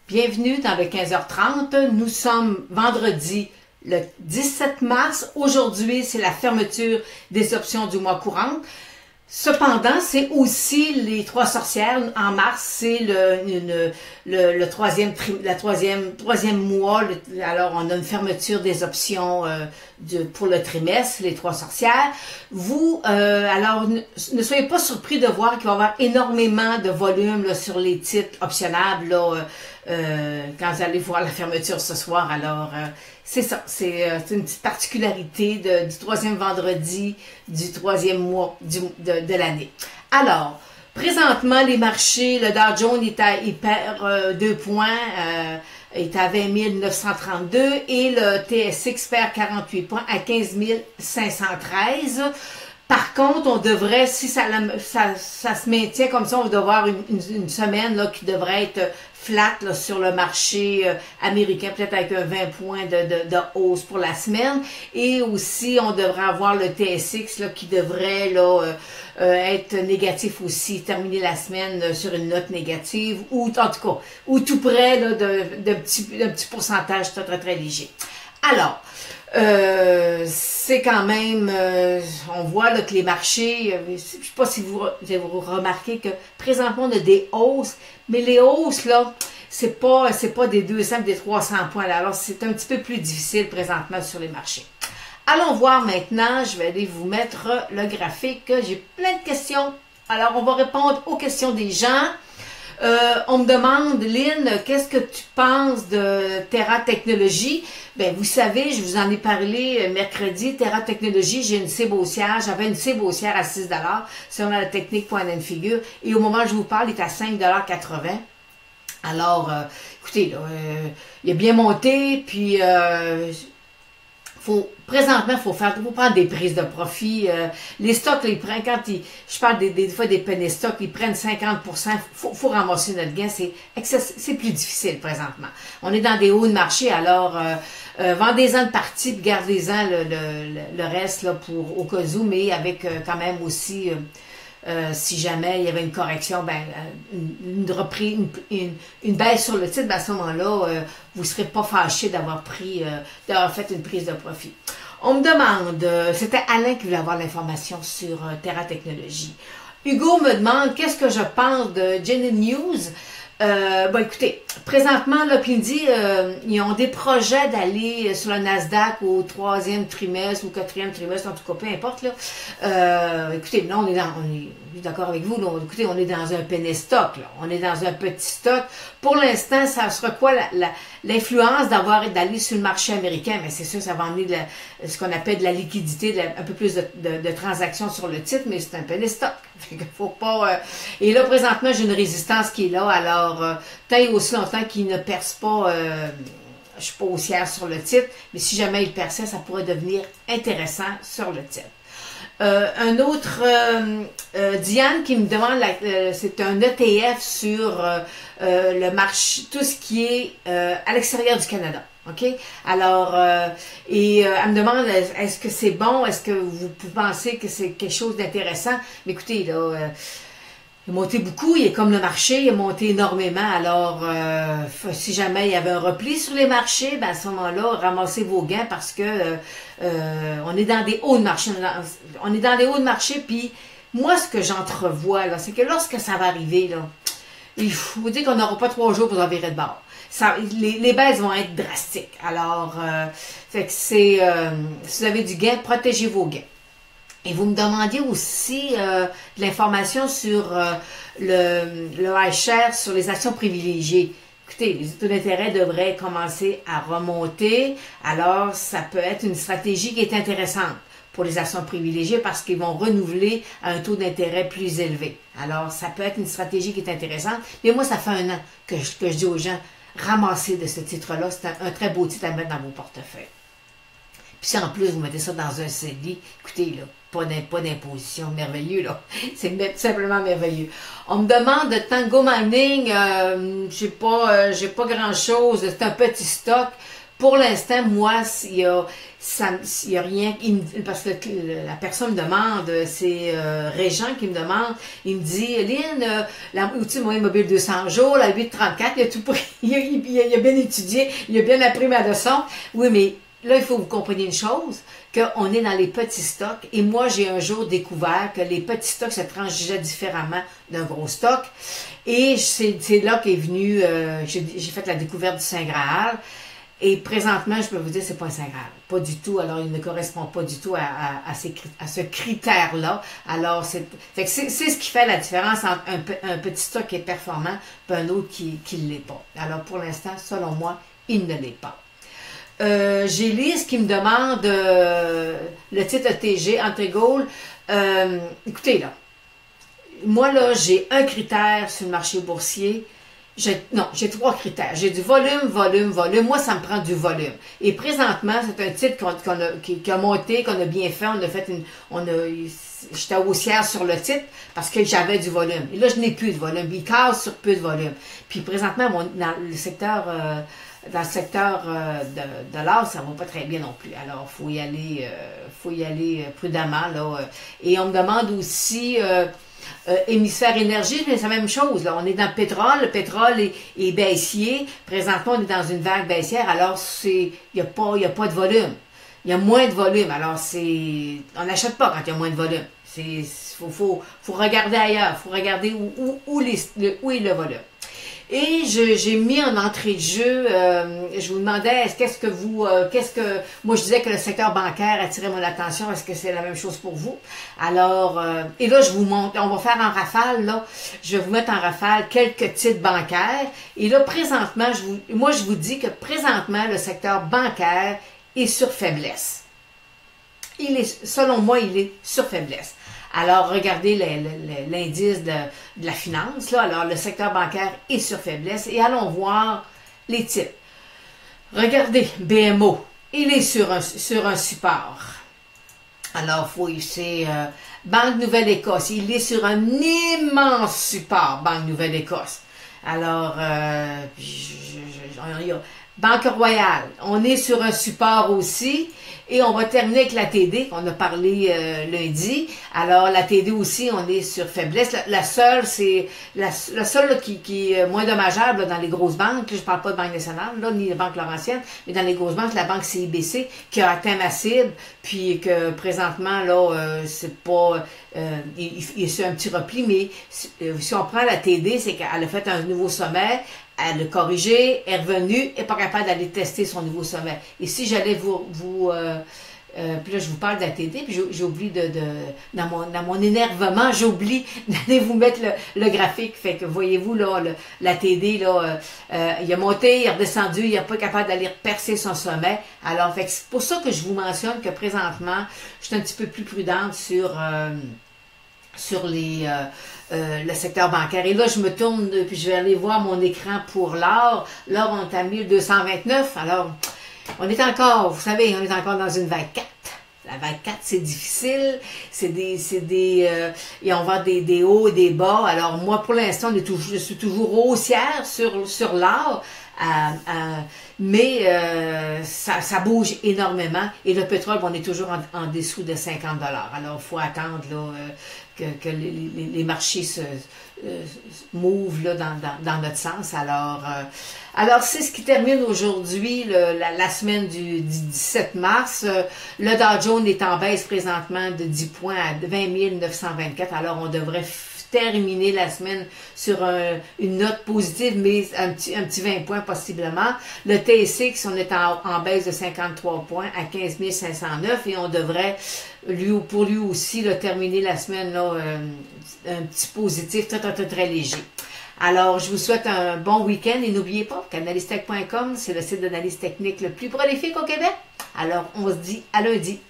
Bienvenue dans le 15h30. Nous sommes vendredi le 17 mars. Aujourd'hui, c'est la fermeture des options du mois courant. Cependant, c'est aussi les trois sorcières. En mars, c'est le troisième mois. Alors, on a une fermeture des options pour le trimestre, les trois sorcières. Vous, alors, ne soyez pas surpris de voir qu'il va y avoir énormément de volume là, sur les titres optionnables là, quand vous allez voir la fermeture ce soir. Alors, c'est ça, c'est une petite particularité du troisième vendredi du troisième mois de l'année. Alors, présentement, les marchés, le Dow Jones il perd 2 points, est à 20 932 et le TSX perd 48 points à 15 513. Par contre, on devrait, si ça se maintient comme ça, on devrait avoir une semaine là, qui devrait être flat là, sur le marché américain, peut-être avec 20 points de hausse pour la semaine. Et aussi, on devrait avoir le TSX là, qui devrait là, être négatif aussi, terminer la semaine sur une note négative, ou en tout cas, ou tout près d'un petit pourcentage très, très, très léger. Alors, c'est quand même, on voit là, que les marchés, je ne sais pas si vous remarquez que présentement on a des hausses, mais les hausses là, c'est pas des 200, des 300 points là. Alors c'est un petit peu plus difficile présentement sur les marchés. Allons voir maintenant, je vais aller vous mettre le graphique. J'ai plein de questions. Alors on va répondre aux questions des gens. On me demande, Lynn, qu'est-ce que tu penses de Terra Technologies? Ben, vous savez, je vous en ai parlé mercredi. Terra Technologies, j'ai une cible haussière. J'avais une cible haussière à 6 selon la technique point and figure. Et au moment où je vous parle, il est à 5,80 Alors, écoutez, là, il a bien monté, puis présentement, il faut prendre des prises de profit. Les stocks, là, ils prennent, je parle des fois des penny stocks, ils prennent 50%. Faut ramasser notre gain. C'est plus difficile présentement. On est dans des hauts de marché, alors vendez-en de partie, puis gardez-en le reste là, au cas où, mais avec quand même aussi... si jamais il y avait une correction, ben, une baisse sur le titre, ben, à ce moment-là, vous ne serez pas fâché d'avoir fait une prise de profit. On me demande, c'était Alain qui voulait avoir l'information sur Terra Technologies. Hugo me demande qu'est-ce que je pense de Genesis News. Bon, écoutez, présentement, là, puis il me dit, ils ont des projets d'aller sur le Nasdaq au 3e trimestre ou 4e trimestre, en tout cas, peu importe, là. Écoutez, là, on est d'accord avec vous, là, écoutez, on est dans un penny stock, là. On est dans un petit stock. Pour l'instant, ça sera quoi l'influence d'aller sur le marché américain? Mais c'est sûr, ça va emmener ce qu'on appelle de la liquidité, un peu plus de transactions sur le titre, mais c'est un penny stock. Faut pas, et là, présentement, j'ai une résistance qui est là, alors, tant et aussi longtemps qu'il ne perce pas, je suis pas haussière sur le titre, mais si jamais il perçait, ça pourrait devenir intéressant sur le titre. Un autre, Diane qui me demande, c'est un ETF sur le marché, tout ce qui est à l'extérieur du Canada. OK? Alors, elle me demande, est-ce que c'est bon? Est-ce que vous pensez que c'est quelque chose d'intéressant? Mais écoutez, là, il a monté beaucoup, il est comme le marché, il a monté énormément. Alors, si jamais il y avait un repli sur les marchés, ben à ce moment-là, ramassez vos gains parce que on est dans des hauts de marché. On est dans des hauts de marché, puis moi, ce que j'entrevois, là, c'est que lorsque ça va arriver, là, il faut dire qu'on n'aura pas 3 jours pour en virer de bord. Les baisses vont être drastiques. Alors, fait que si vous avez du gain, protégez vos gains. Et vous me demandiez aussi de l'information sur le iShare, sur les actions privilégiées. Écoutez, les taux d'intérêt devraient commencer à remonter. Alors, ça peut être une stratégie qui est intéressante pour les actions privilégiées parce qu'ils vont renouveler à un taux d'intérêt plus élevé. Alors, ça peut être une stratégie qui est intéressante. Mais moi, ça fait 1 an que je dis aux gens, ramassez de ce titre-là. C'est un très beau titre à mettre dans vos portefeuilles. Puis si en plus, vous mettez ça dans un CELI, écoutez, là, pas d'imposition, merveilleux, là. C'est simplement merveilleux. On me demande de Tango Mining, j'ai pas grand-chose, c'est un petit stock. Pour l'instant, moi, il y a rien, parce que la personne me demande, c'est Régent qui me demande, il me dit, Lynn, l'outil moyen mobile 200 jours, la 834, il a tout pris, il a bien étudié, il a bien appris ma leçon. Oui, mais là, il faut que vous compreniez une chose, qu'on est dans les petits stocks, et moi, j'ai un jour découvert que les petits stocks se transigeaient différemment d'un gros stock, et c'est là qu'est venu, j'ai fait la découverte du Saint Graal. Et présentement, je peux vous dire, c'est pas un Saint Graal. Pas du tout. Alors, il ne correspond pas du tout à ce critère-là. Alors, c'est ce qui fait la différence entre un petit stock qui est performant et un autre qui ne l'est pas. Alors, pour l'instant, selon moi, il ne l'est pas. J'ai Lise qui me demande le titre ETG, Entregol. Écoutez, là. Moi, là, j'ai un critère sur le marché boursier. J'ai 3 critères. J'ai du volume, volume, volume. Moi, ça me prend du volume. Et présentement, c'est un titre qui a monté, qu'on a bien fait. On a fait j'étais haussière sur le titre parce que j'avais du volume. Et là, je n'ai plus de volume. Il casse sur peu de volume. Puis présentement, dans le secteur de l'art, ça va pas très bien non plus. Alors, faut y aller prudemment, là. Et on me demande aussi, hémisphère énergie, mais c'est la même chose. Là. On est dans le pétrole est baissier. Présentement, on est dans une vague baissière, alors il n'y a pas de volume. Il y a moins de volume. Alors, on n'achète pas quand il y a moins de volume. Faut regarder ailleurs. Il faut regarder où est le volume. Et j'ai mis en entrée de jeu, je vous demandais, moi je disais que le secteur bancaire attirait mon attention, est-ce que c'est la même chose pour vous? Alors, et là je vous montre, on va faire en rafale, là, je vais vous mettre en rafale quelques titres bancaires, et là présentement, je vous dis que présentement le secteur bancaire est sur faiblesse. Selon moi, il est sur faiblesse. Alors, regardez l'indice de la finance. Là. Alors, le secteur bancaire est sur faiblesse. Et allons voir les titres. Regardez, BMO. Il est sur un support. Alors, c'est Banque Nouvelle-Écosse. Il est sur un immense support, Banque Nouvelle-Écosse. Alors, Banque Royale. On est sur un support aussi. Et on va terminer avec la TD, qu'on a parlé lundi. Alors, la TD aussi, on est sur faiblesse. La seule là, qui est moins dommageable là, dans les grosses banques, là, je parle pas de Banque nationale, là, ni de Banque Laurentienne, mais dans les grosses banques, la banque CIBC, qui a atteint ma cible, puis que présentement, là, c'est pas... il est sur un petit repli, mais si on prend la TD, c'est qu'elle a fait un nouveau sommet, elle a corrigé, est revenue, n'est pas capable d'aller tester son nouveau sommet. Et si j'allais puis là, je vous parle de la TD, puis j'oublie dans mon énervement, j'oublie d'aller vous mettre le graphique. Fait que voyez-vous, là, la TD, là, il a monté, il est redescendu, il n'est pas capable d'aller percer son sommet. Alors, fait que c'est pour ça que je vous mentionne que présentement, je suis un petit peu plus prudente sur le secteur bancaire. Et là, je me tourne, puis je vais aller voir mon écran pour l'or. L'or, on est à 1229. Alors, on est encore, vous savez, on est encore dans une vague 4. La vague 4, c'est difficile. Et on va des hauts et des bas. Alors, moi, pour l'instant, je suis toujours haussière sur l'or. Mais ça bouge énormément. Et le pétrole, on est toujours en dessous de 50 $. Alors, il faut attendre là, que les marchés se mouvent là, dans notre sens. Alors c'est ce qui termine aujourd'hui la semaine du 17 mars. Le Dow Jones est en baisse présentement de 10 points à 20 924. Alors, on devrait terminer la semaine sur une note positive, mais un petit 20 points possiblement. Le TSX, on est en baisse de 53 points à 15 509 et on devrait, pour lui aussi, terminer la semaine là, un petit positif très, très, très, très léger. Alors, je vous souhaite un bon week-end et n'oubliez pas qu'analystech.com, c'est le site d'analyse technique le plus prolifique au Québec. Alors, on se dit à lundi.